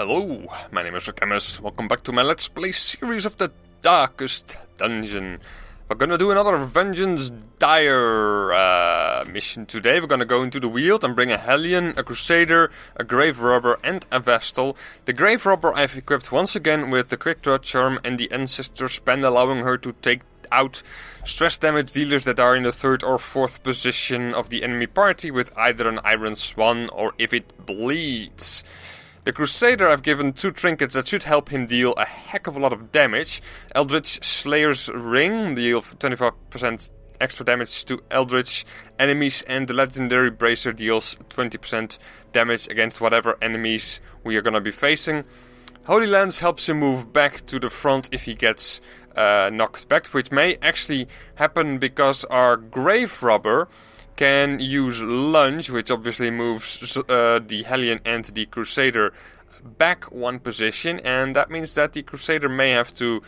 Hello, my name is Rakamus. Welcome back to my Let's Play series of the Darkest Dungeon. We're gonna do another Vengeance Dire mission today. We're gonna go into the Weald and bring a Hellion, a Crusader, a Grave Robber and a Vestal. The Grave Robber I've equipped once again with the Quick Draw Charm and the Ancestor Spell, allowing her to take out stress damage dealers that are in the 3rd or 4th position of the enemy party with either an Iron Swan or if it bleeds. The Crusader I've given 2 trinkets that should help him deal a heck of a lot of damage. Eldritch Slayer's Ring, deal 25% extra damage to Eldritch enemies, and the Legendary Bracer deals 20% damage against whatever enemies we are going to be facing. Holy Lance helps him move back to the front if he gets knocked back, which may actually happen because our Grave Robber can use Lunge, which obviously moves the Hellion and the Crusader back 1 position, and that means that the Crusader may have to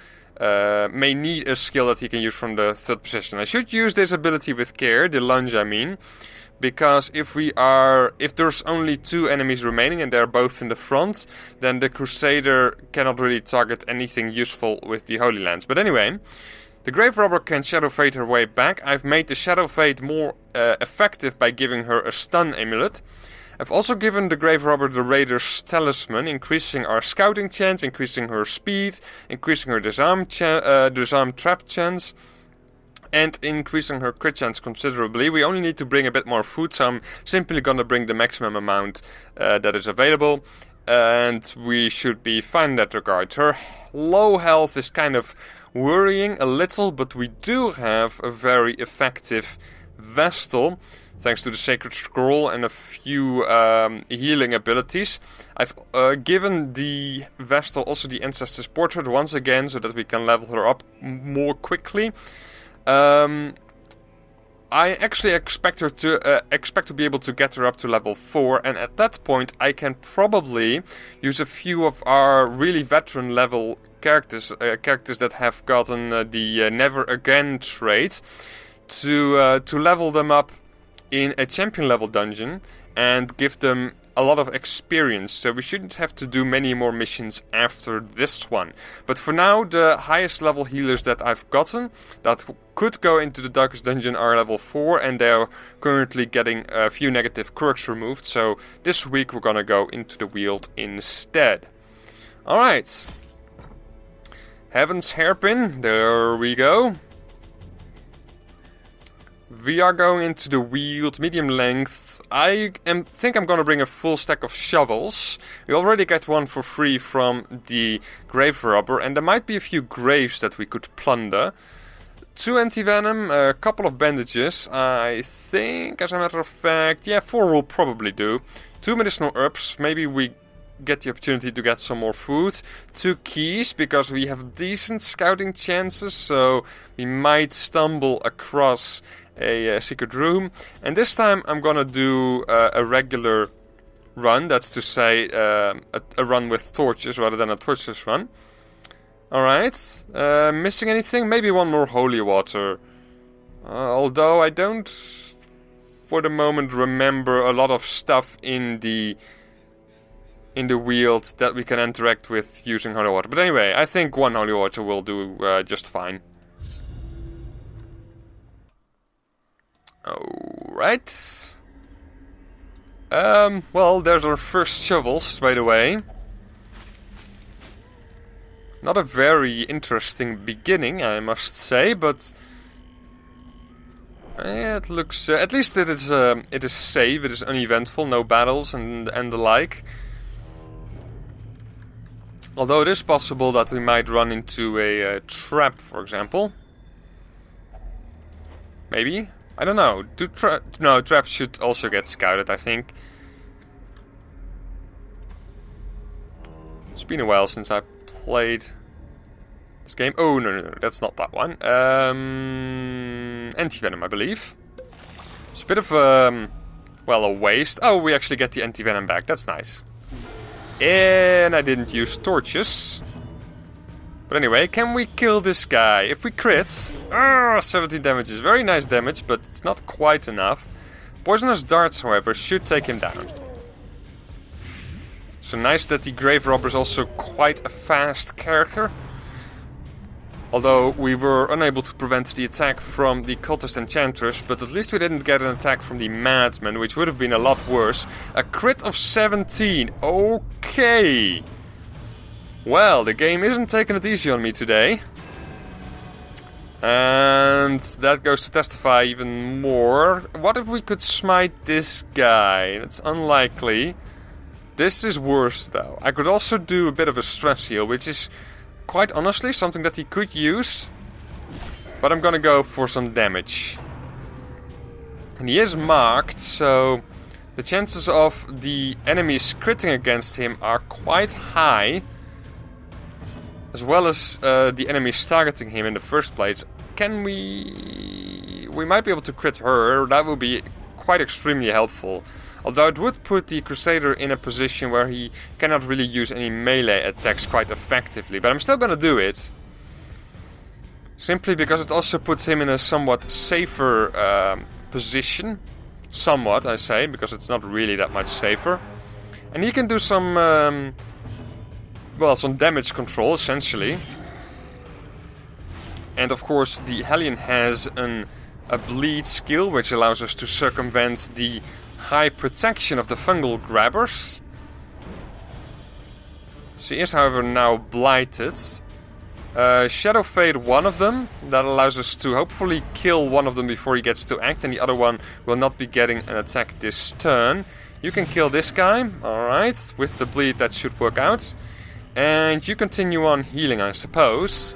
may need a skill that he can use from the 3rd position. I should use this ability with care, the Lunge I mean, because if there's only 2 enemies remaining and they're both in the front, then the Crusader cannot really target anything useful with the Holy Lance. But anyway, the Grave Robber can Shadow Fade her way back. I've made the Shadow Fade more effective by giving her a stun amulet. I've also given the Grave Robber the Raider's Talisman, increasing our scouting chance, increasing her speed, increasing her disarm trap chance, and increasing her crit chance considerably. We only need to bring a bit more food, so I'm simply gonna bring the maximum amount that is available, and we should be fine in that regard. Her low health is kind of worrying a little, but we do have a very effective Vestal, thanks to the Sacred Scroll and a few healing abilities. I've given the Vestal also the Ancestor's Portrait once again, so that we can level her up more quickly. I actually expect to be able to get her up to level 4, and at that point I can probably use a few of our really veteran level characters that have gotten the Never Again trait to level them up in a champion level dungeon and give them a lot of experience, so we shouldn't have to do many more missions after this one. But for now, the highest level healers that I've gotten that could go into the Darkest Dungeon are level 4, and they're currently getting a few negative quirks removed, so this week we're gonna go into the Weald instead. Alright. Heaven's Hairpin, there we go. We are going into the Weald, medium length. I think I'm going to bring a full stack of shovels. We already get one for free from the Grave Robber, and there might be a few graves that we could plunder. 2 anti-venom, a couple of bandages, I think, as a matter of fact. Yeah, 4 will probably do. 2 medicinal herbs, maybe we get the opportunity to get some more food. 2 keys, because we have decent scouting chances, so we might stumble across a secret room. And this time I'm gonna do a regular run, that's to say a run with torches rather than a torches run. Alright, missing anything? Maybe one more holy water. Although I don't for the moment remember a lot of stuff in the Weald that we can interact with using holy water. But anyway, I think 1 holy water will do just fine. Alright. Well, there's our first shovel straight away. Not a very interesting beginning, I must say, but it looks at least it is safe, it is uneventful, no battles and the like. Although it is possible that we might run into a trap, for example. Maybe. I don't know. No, traps should also get scouted, I think. It's been a while since I played this game. Oh, no, that's not that one. Anti-venom, I believe. It's a bit of, well, a waste. Oh, we actually get the anti-venom back. That's nice. And I didn't use torches. But anyway, can we kill this guy? If we crit... 17 damage is very nice damage, but it's not quite enough. Poisonous darts, however, should take him down. So nice that the Grave Robber is also quite a fast character. Although we were unable to prevent the attack from the Cultist Enchantress, but at least we didn't get an attack from the Madman, which would have been a lot worse. A crit of 17. Okay. Well, the game isn't taking it easy on me today. And that goes to testify even more. What if we could smite this guy? It's unlikely. This is worse though. I could also do a bit of a stress heal, which is quite honestly something that he could use. But I'm gonna go for some damage. And he is marked, so the chances of the enemies critting against him are quite high. As well as the enemies targeting him in the first place. Can we... We might be able to crit her. That would be quite extremely helpful. Although it would put the Crusader in a position where he cannot really use any melee attacks quite effectively. But I'm still gonna do it. Simply because it also puts him in a somewhat safer position. Somewhat, I say, because it's not really that much safer. And he can do some... well, some damage control, essentially. And of course, the Hellion has a bleed skill, which allows us to circumvent the high protection of the fungal grabbers. She is, however, now blighted. Shadow Fade one of them. That allows us to hopefully kill one of them before he gets to act, and the other one will not be getting an attack this turn. You can kill this guy, alright. With the bleed, that should work out. And you continue on healing, I suppose.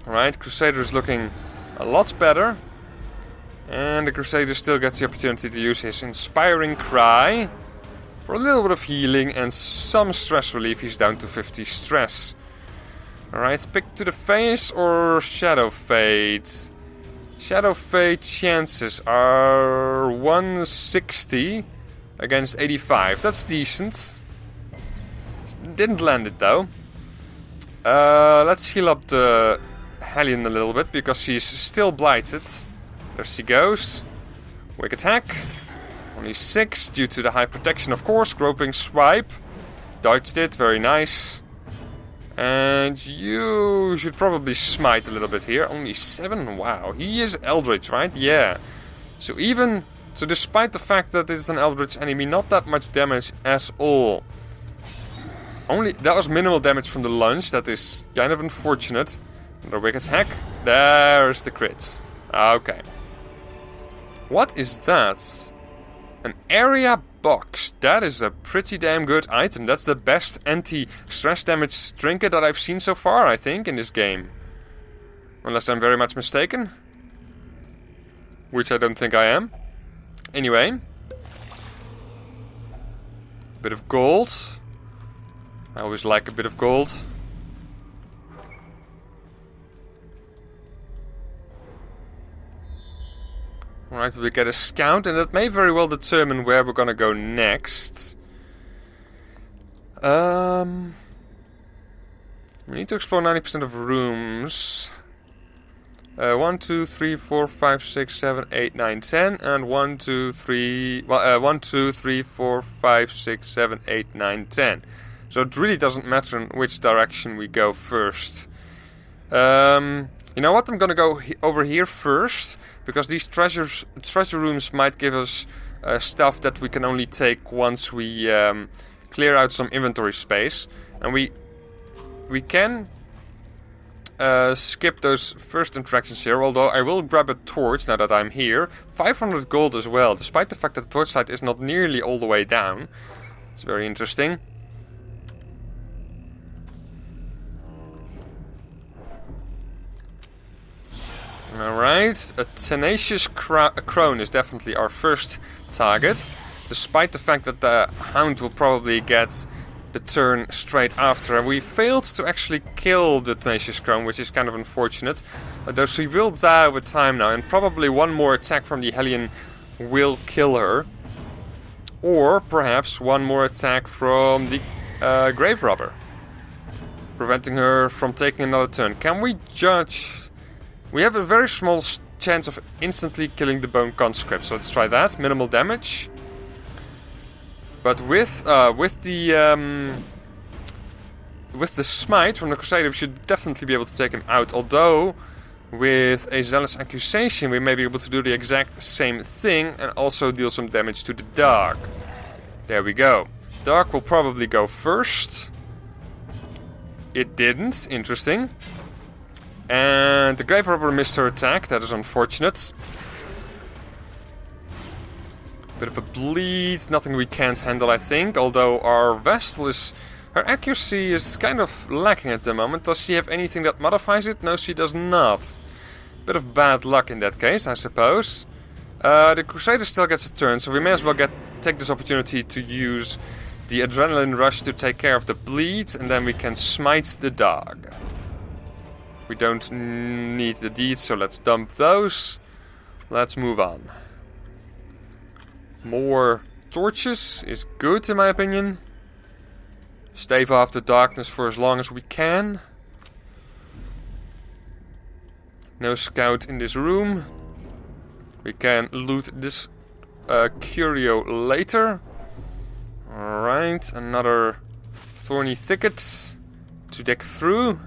Alright, Crusader is looking a lot better. And the Crusader still gets the opportunity to use his Inspiring Cry for a little bit of healing and some stress relief. He's down to 50 stress. Alright, pick to the face or Shadow Fade? Shadow Fade chances are 160 against 85. That's decent. Didn't land it though. Let's heal up the Hellion a little bit because she's still blighted. There she goes. Quick attack. Only 6 due to the high protection, of course. Groping Swipe. Dodged it, very nice. And you should probably smite a little bit here. Only 7? Wow. He is Eldritch, right? Yeah. So despite the fact that it's an Eldritch enemy, not that much damage at all. That was minimal damage from the lunge. That is kind of unfortunate. Another big attack. There's the crit. Okay. What is that? An area box. That is a pretty damn good item. That's the best anti-stress damage trinket that I've seen so far, I think, in this game. Unless I'm very much mistaken. Which I don't think I am. Anyway. Bit of gold. I always like a bit of gold. Alright, we get a scout, and that may very well determine where we're gonna go next. We need to explore 90% of rooms. 1, 2, 3, 4, 5, 6, 7, 8, 9, 10. And 1, 2, 3... 1, 2, 3, 4, 5, 6, 7, 8, 9, 10. So it really doesn't matter in which direction we go first. You know what? I'm gonna go over here first. Because these treasure rooms might give us stuff that we can only take once we clear out some inventory space. And we can skip those first interactions here. Although I will grab a torch now that I'm here. 500 gold as well. Despite the fact that the torchlight is not nearly all the way down. It's very interesting. Alright, a tenacious crone is definitely our first target. Despite the fact that the hound will probably get the turn straight after. And we failed to actually kill the tenacious crone, which is kind of unfortunate. Though she will die with time now, and probably one more attack from the Hellion will kill her. Or perhaps one more attack from the Grave Robber, preventing her from taking another turn. Can we judge... We have a very small chance of instantly killing the Bone Conscript, so let's try that. Minimal damage. But with the smite from the Crusader, we should definitely be able to take him out. Although, with a Zealous Accusation, we may be able to do the exact same thing and also deal some damage to the Dark. There we go. Dark will probably go first. It didn't. Interesting. And the Grave Robber missed her attack. That is unfortunate. Bit of a bleed. Nothing we can't handle, I think. Although our Vestal is... her accuracy is kind of lacking at the moment. Does she have anything that modifies it? No, she does not. Bit of bad luck in that case, I suppose. The Crusader still gets a turn, so we may as well take this opportunity to use the Adrenaline Rush to take care of the bleed, and then we can smite the dog. We don't need the deeds, so let's dump those. Let's move on. More torches is good, in my opinion. Stave off the darkness for as long as we can. No scout in this room. We can loot this curio later. Alright, another thorny thicket to dig through.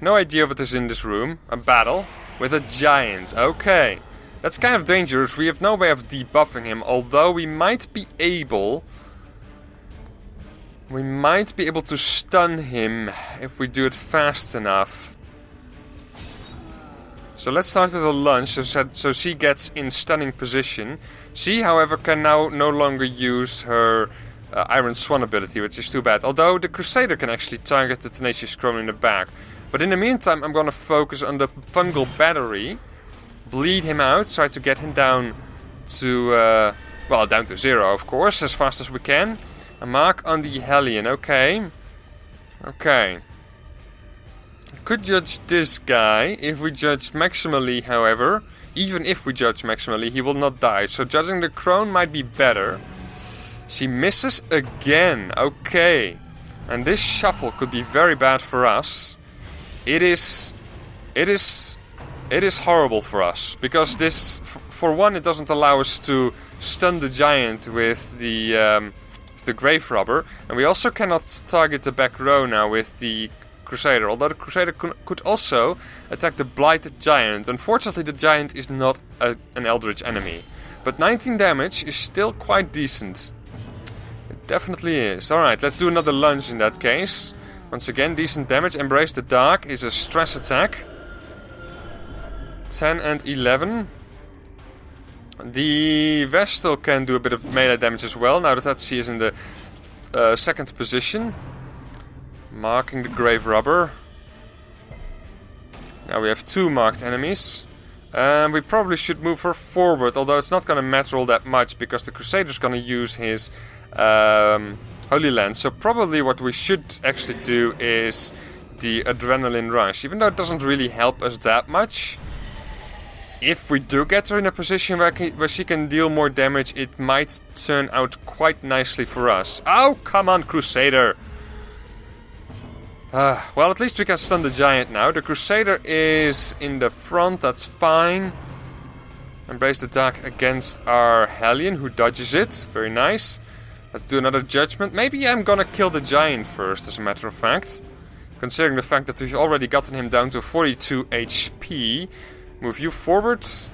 No idea what is in this room. A battle with a giant. Okay. That's kind of dangerous. We have no way of debuffing him, although we might be able to stun him if we do it fast enough. So let's start with a lunge, so she gets in stunning position. She, however, can now no longer use her Iron Swan ability, which is too bad. Although the Crusader can actually target the Tenacious Crone in the back. But in the meantime, I'm going to focus on the Fungal Battery. Bleed him out, try to get him down to, down to 0, of course, as fast as we can. A mark on the Hellion, okay. Okay. Could judge this guy. If we judge maximally, however, even if we judge maximally, he will not die. So judging the Crone might be better. She misses again, okay. And this shuffle could be very bad for us. It is horrible for us, because this, for one, it doesn't allow us to stun the giant with the Grave Robber, and we also cannot target the back row now with the Crusader, although the Crusader could also attack the Blighted Giant. Unfortunately, the Giant is not an Eldritch enemy, but 19 damage is still quite decent. It definitely is. Alright, let's do another lunge in that case. Once again, decent damage. Embrace the Dark is a stress attack. 10 and 11. The Vestal can do a bit of melee damage as well, now that she is in the second position. Marking the Grave Robber. Now we have 2 marked enemies. We probably should move her forward, although it's not going to matter all that much, because the Crusader is going to use his Holy Land. So probably what we should actually do is the Adrenaline Rush, even though it doesn't really help us that much. If we do get her in a position where she can deal more damage, it might turn out quite nicely for us. Oh, come on, Crusader! Well, at least we can stun the giant now. The Crusader is in the front, that's fine. Embrace the Dark against our Hellion, who dodges it. Very nice. Let's do another judgment. Maybe I'm gonna kill the giant first, as a matter of fact. Considering the fact that we've already gotten him down to 42 HP. Move you forwards.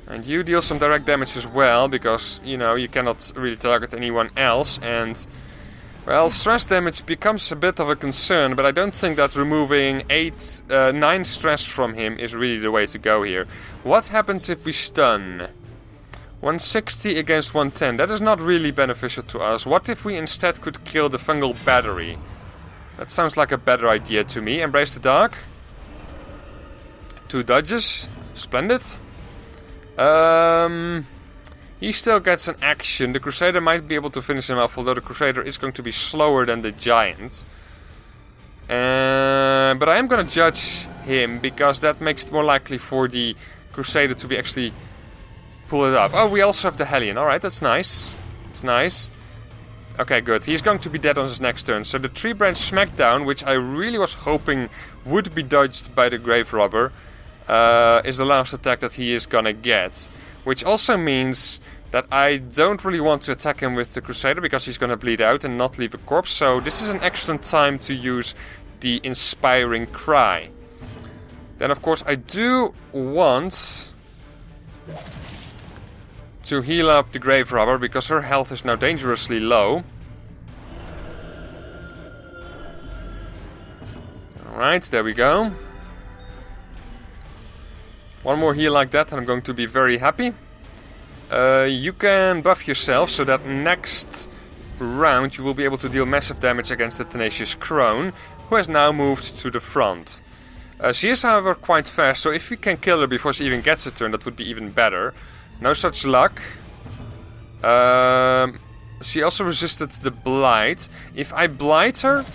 And you deal some direct damage as well, because, you know, you cannot really target anyone else. And, well, stress damage becomes a bit of a concern, but I don't think that removing 9 stress from him is really the way to go here. What happens if we stun? 160 against 110. That is not really beneficial to us. What if we instead could kill the Fungal Battery? That sounds like a better idea to me. Embrace the Dark. 2 dodges. Splendid. He still gets an action. The Crusader might be able to finish him off, although the Crusader is going to be slower than the Giant. But I am going to judge him, because that makes it more likely for the Crusader to be actually pull it off. Oh, we also have the Hellion. Alright, that's nice. That's nice. Okay, good. He's going to be dead on his next turn. So the Tree Branch Smackdown, which I really was hoping would be dodged by the Grave Robber, is the last attack that he is gonna get. which also means that I don't really want to attack him with the Crusader because he's going to bleed out and not leave a corpse. So this is an excellent time to use the Inspiring Cry. Then of course I do want to heal up the Grave Robber because her health is now dangerously low. Alright, there we go. One more heal like that and I'm going to be very happy. You can buff yourself so that next round you will be able to deal massive damage against the Tenacious Crone, who has now moved to the front. She is however quite fast, so if we can kill her before she even gets a turn, that would be even better. No such luck. She also resisted the Blight. If I Blight her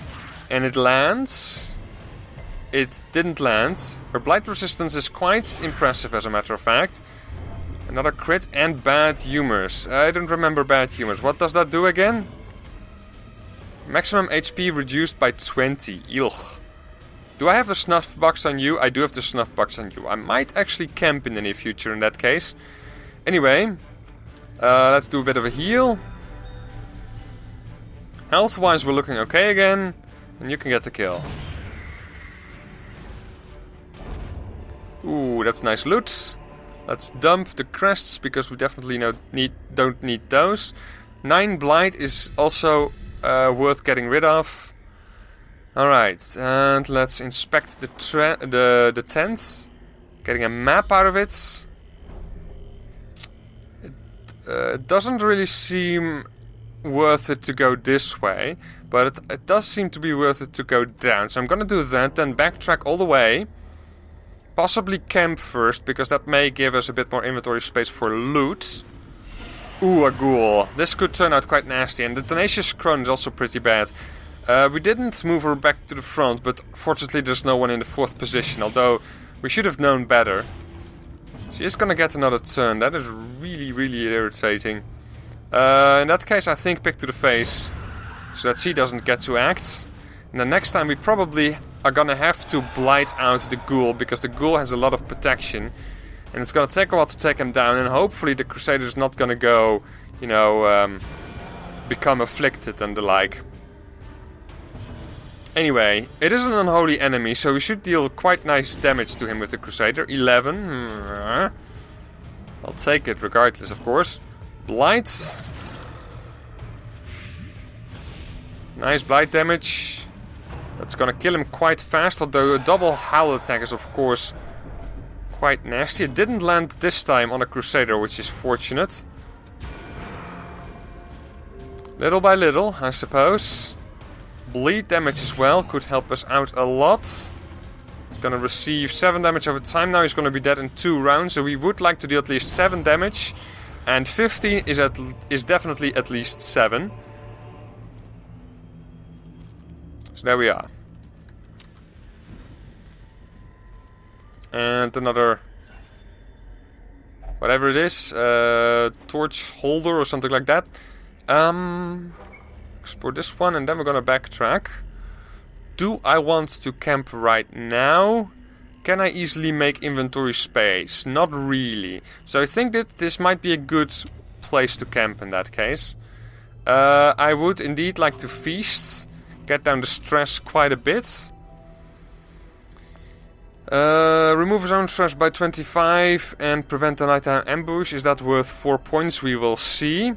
and it lands... It didn't land. Her Blight resistance is quite impressive as a matter of fact. Another crit and Bad Humors. I don't remember Bad Humors. What does that do again? Maximum HP reduced by 20. Ugh. Do I have a snuff box on you? I do have the snuff box on you. I might actually camp in the near future in that case. Anyway, let's do a bit of a heal. Health-wise we're looking okay again. And you can get the kill. Ooh, that's nice loot. Let's dump the crests because we definitely don't need those. 9 Blight is also worth getting rid of. Alright, and let's inspect the tent. Getting a map out of it. It doesn't really seem worth it to go this way, but it does seem to be worth it to go down. So I'm gonna do that, then backtrack all the way. Possibly camp first, because that may give us a bit more inventory space for loot. Ooh, a ghoul. This could turn out quite nasty, and the Tenacious Crone is also pretty bad. We didn't move her back to the front, but fortunately there's no one in the 4th position, although we should have known better. She is gonna get another turn. That is really, really irritating. In that case, I think pick to the face, so that she doesn't get to act. And the next time we probably are gonna have to blight out the ghoul, because the ghoul has a lot of protection. And it's gonna take a while to take him down, and hopefully the Crusader is not gonna go, you know, become afflicted and the like. Anyway, it is an unholy enemy, so we should deal quite nice damage to him with the Crusader. 11. I'll take it regardless, of course. Blight. Nice blight damage. That's gonna kill him quite fast, although a double howl attack is of course quite nasty. It didn't land this time on a Crusader, which is fortunate. Little by little, I suppose. Bleed damage as well could help us out a lot. He's gonna receive 7 damage over time. Now he's gonna be dead in 2 rounds, so we would like to deal at least 7 damage. And 15 is definitely at least 7. So there we are. And another, whatever it is, torch holder or something like that. Explore this one and then we're gonna backtrack. Do I want to camp right now? Can I easily make inventory space? Not really. So I think that this might be a good place to camp in that case. I would indeed like to feast. Get down the stress quite a bit. Remove his own stress by 25 and prevent the nighttime ambush. Is that worth 4 points? We will see.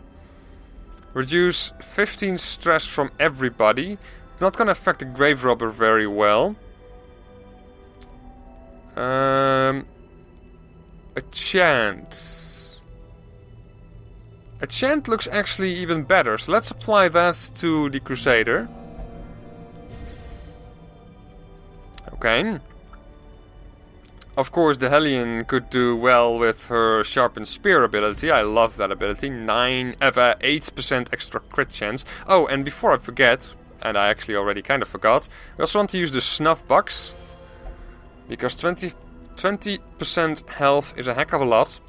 Reduce 15 stress from everybody. It's not going to affect the Grave Robber very well. A chant. A chant looks actually even better. So let's apply that to the Crusader. Okay. Of course, the Hellion could do well with her Sharpened Spear ability. I love that ability. 8% extra crit chance. Oh, and before I forget, and I actually already kind of forgot, I also want to use the Snuff Box. Because 20% health is a heck of a lot.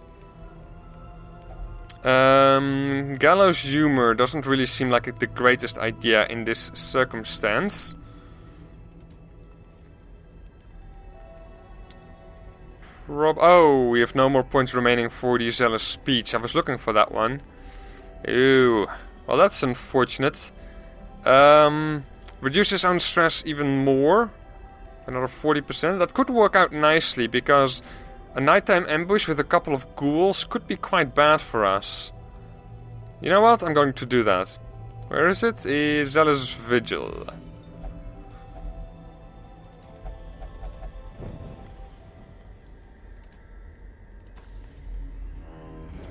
Gallows Humor doesn't really seem like the greatest idea in this circumstance. Oh, we have no more points remaining for the Zealous Speech. I was looking for that one. Ew. Well, that's unfortunate. Reduce his own stress even more. Another 40%. That could work out nicely, because a nighttime ambush with a couple of ghouls could be quite bad for us. You know what? I'm going to do that. Where is it? Zealous Vigil.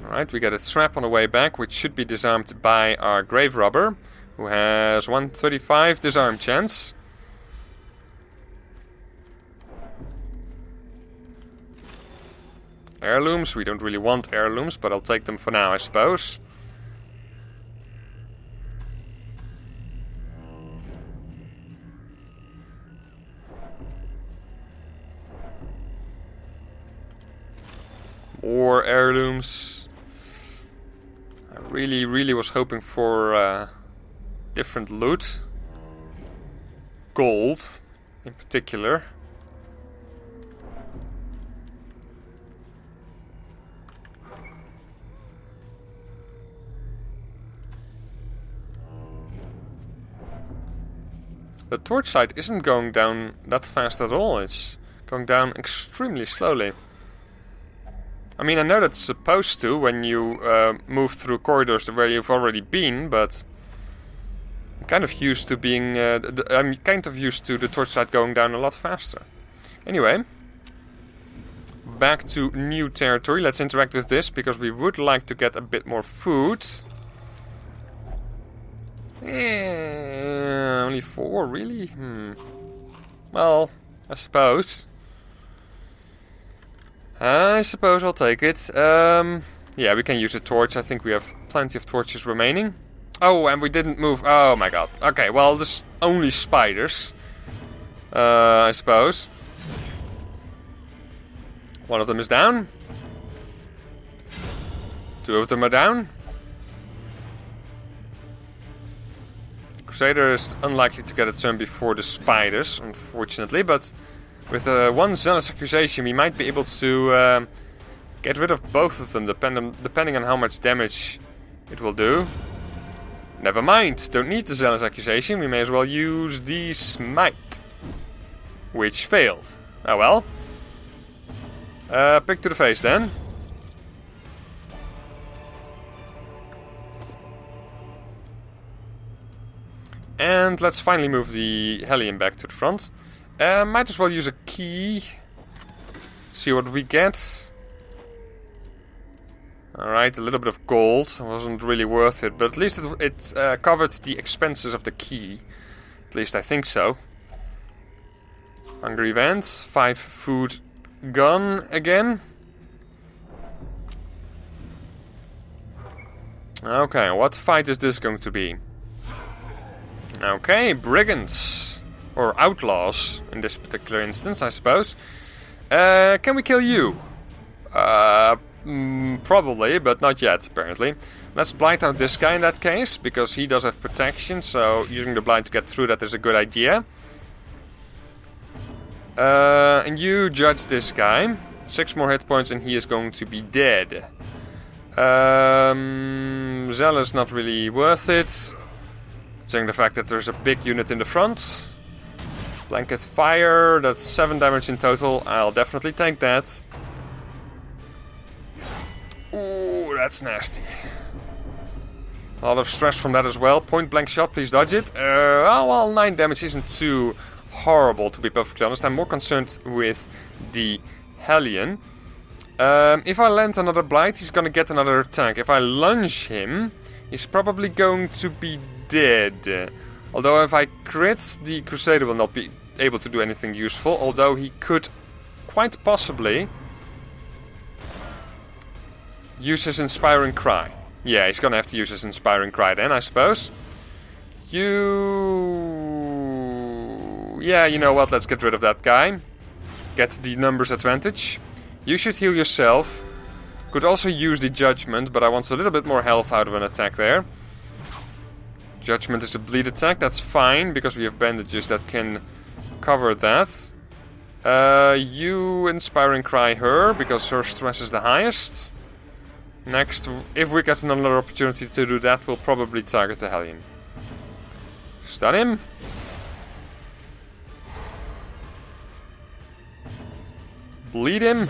Alright, we get a trap on the way back, which should be disarmed by our grave robber, who has 135 disarm chance. Heirlooms, we don't really want heirlooms, but I'll take them for now, I suppose. More heirlooms. I really was hoping for different loot. Gold, in particular. The torch sight isn't going down that fast at all. It's going down extremely slowly. I mean, I know that's supposed to when you move through corridors where you've already been, but I'm kind of used to being. I'm kind of used to the torchlight going down a lot faster. Anyway, back to new territory. Let's interact with this because we would like to get a bit more food. Only 4, really? Well, I suppose I'll take it. Yeah, we can use a torch. I think we have plenty of torches remaining. Oh, and we didn't move. Oh my god. Okay, well, there's only spiders. I suppose. One of them is down. 2 of them are down. Crusader is unlikely to get a turn before the spiders, unfortunately, but with 1 Zealous Accusation we might be able to get rid of both of them, depending on how much damage it will do. Never mind, don't need the Zealous Accusation, we may as well use the Smite, which failed. Oh well. Pick to the face then. And let's finally move the Hellion back to the front. Might as well use a key. See what we get. Alright, a little bit of gold. Wasn't really worth it, but at least it covered the expenses of the key. At least I think so. Hungry Vents, 5 food gun again. Okay, what fight is this going to be? Okay, brigands. Or outlaws, in this particular instance, I suppose. Can we kill you? Probably, but not yet, apparently. Let's blight out this guy in that case, because he does have protection, so using the blind to get through that is a good idea. And you judge this guy. 6 more hit points and he is going to be dead. Zealous not really worth it. Considering the fact that there's a big unit in the front. Blanket fire, that's 7 damage in total. I'll definitely take that. Ooh, that's nasty. A lot of stress from that as well. Point blank shot, please dodge it. Oh, well, 9 damage isn't too horrible, to be perfectly honest. I'm more concerned with the Hellion. If I land another blight, he's gonna get another attack. If I lunge him, he's probably going to be dead. Although if I crit, the Crusader will not be able to do anything useful. Although he could quite possibly use his Inspiring Cry. Yeah, he's gonna have to use his Inspiring Cry then, I suppose. Yeah, you know what, let's get rid of that guy. Get the numbers advantage. You should heal yourself. Could also use the Judgment, but I want a little bit more health out of an attack there. Judgment is a bleed attack, that's fine, because we have bandages that can cover that. You inspire and cry her, because her stress is the highest. Next, if we get another opportunity to do that, we'll probably target the Hellion. Stun him. Bleed him.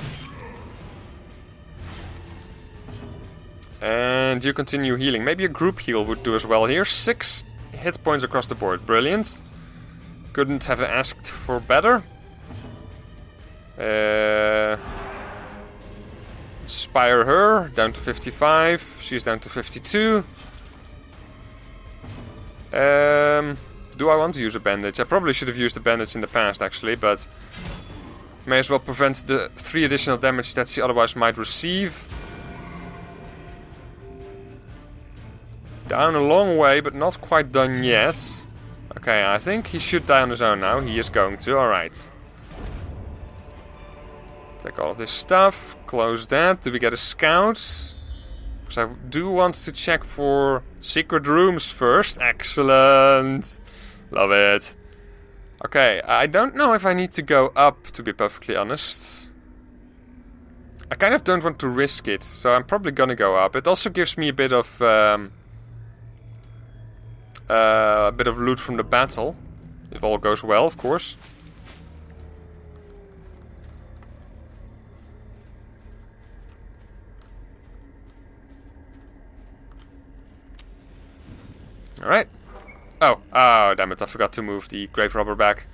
And you continue healing. Maybe a group heal would do as well here. 6 hit points across the board. Brilliant. Couldn't have asked for better. Inspire her. Down to 55. She's down to 52. Do I want to use a bandage? I probably should have used a bandage in the past, actually, but may as well prevent the 3 additional damage that she otherwise might receive. Down a long way, but not quite done yet. Okay, I think he should die on his own now. He is going to, alright. Take all of this stuff, close that. Do we get a scout? Because I do want to check for secret rooms first. Excellent. Love it. Okay, I don't know if I need to go up, to be perfectly honest. I kind of don't want to risk it, so I'm probably gonna go up. It also gives me a bit of loot from the battle, if all goes well, of course. Alright. Oh, damn it, I forgot to move the grave robber back.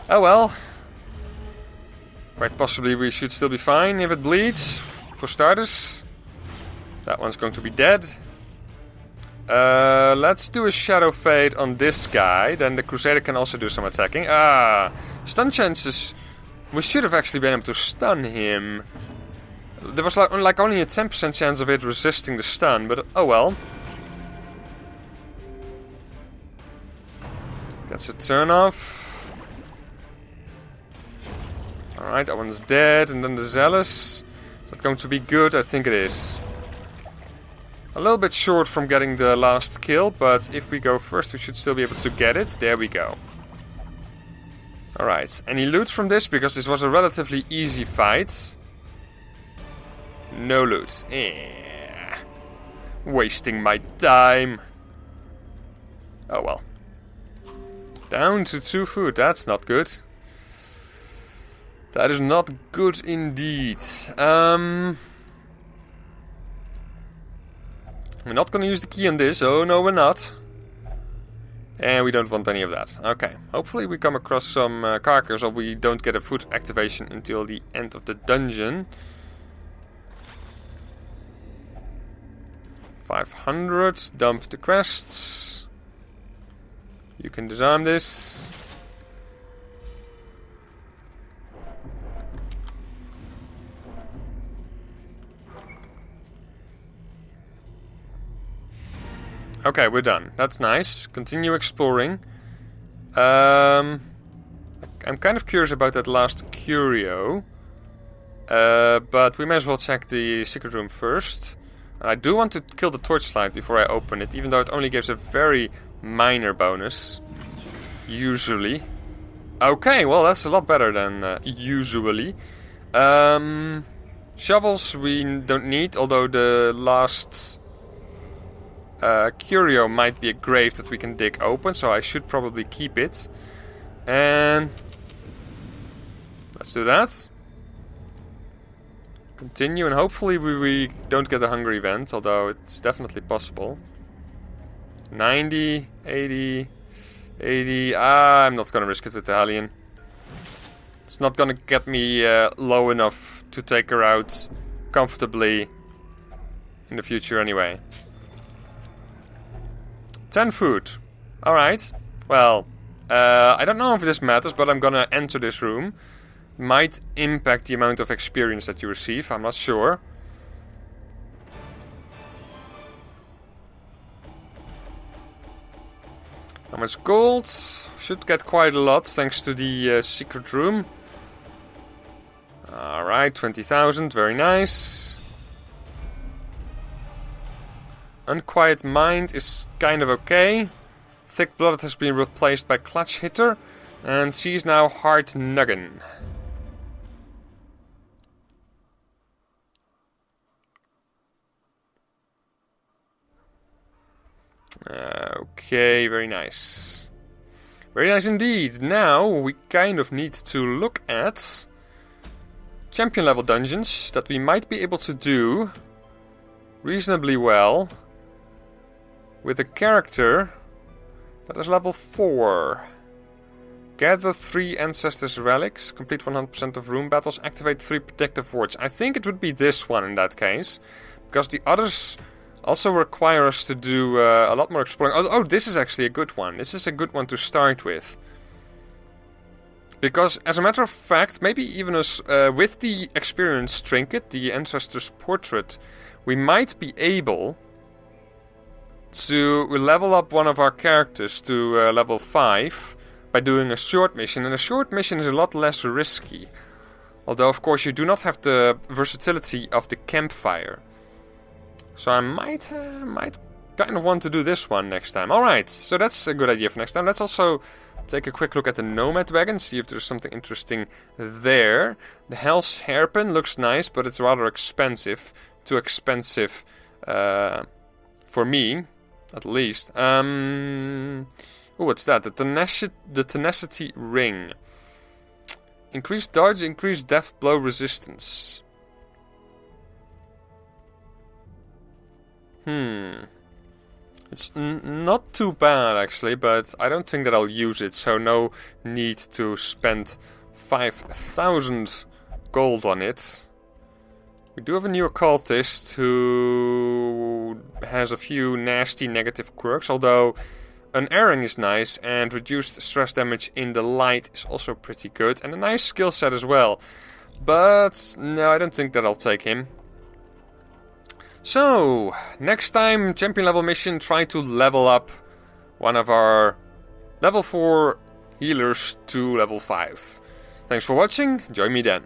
Oh well. Quite possibly we should still be fine if it bleeds, for starters. That one's going to be dead. Let's do a Shadow Fade on this guy, then the Crusader can also do some attacking. Stun chances. We should have actually been able to stun him. There was like only a 10% chance of it resisting the stun, but oh well. That's a turn off. Alright, that one's dead. And then the Zealous. Is that going to be good? I think it is. A little bit short from getting the last kill, but if we go first, we should still be able to get it. There we go. Alright, any loot from this? Because this was a relatively easy fight. No loot. Wasting my time. Oh well. Down to 2 food, that's not good. That is not good indeed. We're not gonna use the key on this, oh no we're not. And we don't want any of that. Okay, hopefully we come across some carcass, or we don't get a food activation until the end of the dungeon. 500, dump the crests. You can disarm this. Okay, we're done. That's nice. Continue exploring. I'm kind of curious about that last curio. But we may as well check the secret room first. And I do want to kill the torchlight before I open it, even though it only gives a very minor bonus. Usually. Okay, well that's a lot better than usually. Shovels we don't need, although the last curio might be a grave that we can dig open, so I should probably keep it. And let's do that. Continue, and hopefully we don't get a hunger event, although it's definitely possible. 90, 80, 80. I'm not gonna risk it with the Hellion. It's not gonna get me low enough to take her out comfortably in the future anyway. 10 food. Alright. Well, I don't know if this matters, but I'm gonna enter this room. Might impact the amount of experience that you receive, I'm not sure. How much gold? Should get quite a lot thanks to the secret room. Alright, 20,000, very nice. Unquiet Mind is kind of okay. Thick Blood has been replaced by Clutch Hitter. And she's now Hard Nuggin. Okay, very nice. Very nice indeed. Now we kind of need to look at champion level dungeons that we might be able to do reasonably well with a character that is level 4. Gather 3 Ancestors Relics, complete 100% of room battles, activate 3 protective wards. I think it would be this one in that case, because the others also require us to do a lot more exploring. Oh, this is actually a good one. This is a good one to start with. Because, as a matter of fact, maybe even us, with the Experience Trinket, the Ancestor's Portrait, we might be able to level up one of our characters to level 5 by doing a short mission. And a short mission is a lot less risky. Although, of course, you do not have the versatility of the campfire. So I might kind of want to do this one next time. Alright, so that's a good idea for next time. Let's also take a quick look at the Nomad Wagon, see if there's something interesting there. The Hell's Hairpin looks nice, but it's rather expensive. Too expensive for me, at least. Oh, what's that? The Tenacity Ring. Increased dodge, increased death blow resistance. It's not too bad actually, but I don't think that I'll use it, so no need to spend 5,000 gold on it. We do have a new occultist who has a few nasty negative quirks, although unerring is nice and reduced stress damage in the light is also pretty good, and a nice skill set as well. But no, I don't think that I'll take him. So, next time, champion level mission, try to level up one of our level 4 healers to level 5. Thanks for watching, join me then.